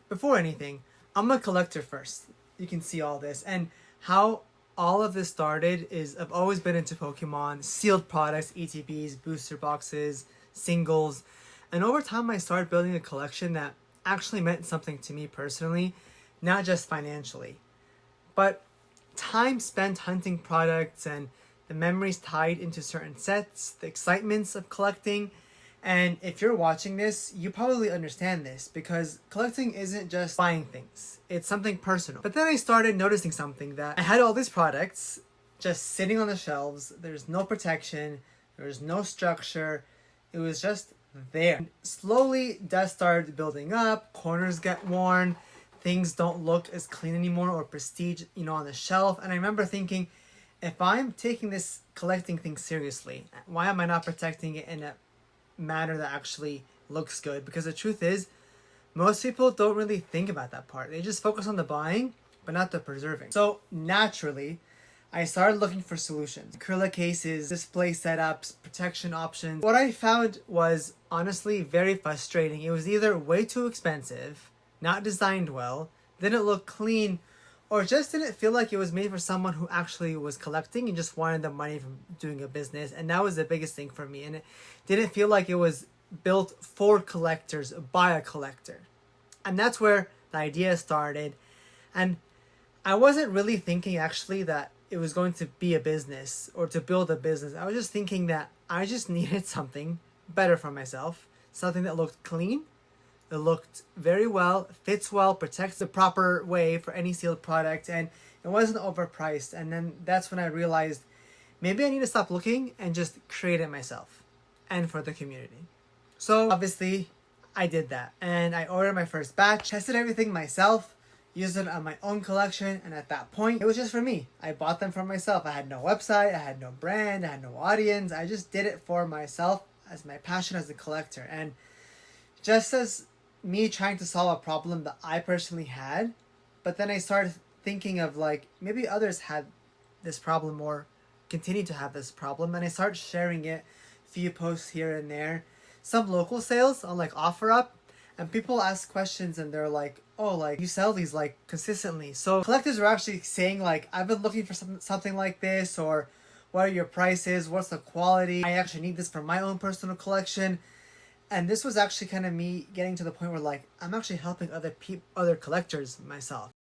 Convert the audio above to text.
before anything, I'm a collector first. You can see all this. And how all of this started is I've always been into Pokemon, sealed products, ETBs, booster boxes, singles. And over time, I started building a collection that actually meant something to me personally, not just financially. But time spent hunting products and the memories tied into certain sets, the excitements of collecting. And if you're watching this, you probably understand this because collecting isn't just buying things, it's something personal. But then I started noticing something that I had all these products just sitting on the shelves, there's no protection, there's no structure, it was just there. And slowly, dust started building up, corners get worn, things don't look as clean anymore or prestige, on the shelf. And I remember thinking, if I'm taking this collecting thing seriously, why am I not protecting it in a manner that actually looks good? Because the truth is, most people don't really think about that part. They just focus on the buying, but not the preserving. So naturally, I started looking for solutions. Acrylic cases, display setups, protection options. What I found was honestly very frustrating. It was either way too expensive, not designed well, didn't look clean, or just didn't feel like it was made for someone who actually was collecting and just wanted the money from doing a business. And that was the biggest thing for me. And it didn't feel like it was built for collectors by a collector. And that's where the idea started. And I wasn't really thinking actually that it was going to be a business or to build a business. I was just thinking that I just needed something better for myself, something that looked clean, it looked very well, fits well, protects the proper way for any sealed product, and it wasn't overpriced. And then that's when I realized maybe I need to stop looking and just create it myself and for the community. So obviously I did that and I ordered my first batch, tested everything myself, used it on my own collection, and at that point it was just for me. I bought them for myself. I had no website, I had no brand, I had no audience. I just did it for myself as my passion as a collector. And just as me trying to solve a problem that I personally had, but then I started thinking of like maybe others had this problem or continue to have this problem, and I started sharing it, few posts here and there, some local sales on like OfferUp, and people ask questions and they're like, oh, like you sell these like consistently. So collectors were actually saying like, I've been looking for something like this, or what are your prices, what's the quality, I actually need this for my own personal collection. And this was actually kind of me getting to the point where like I'm actually helping other collectors myself.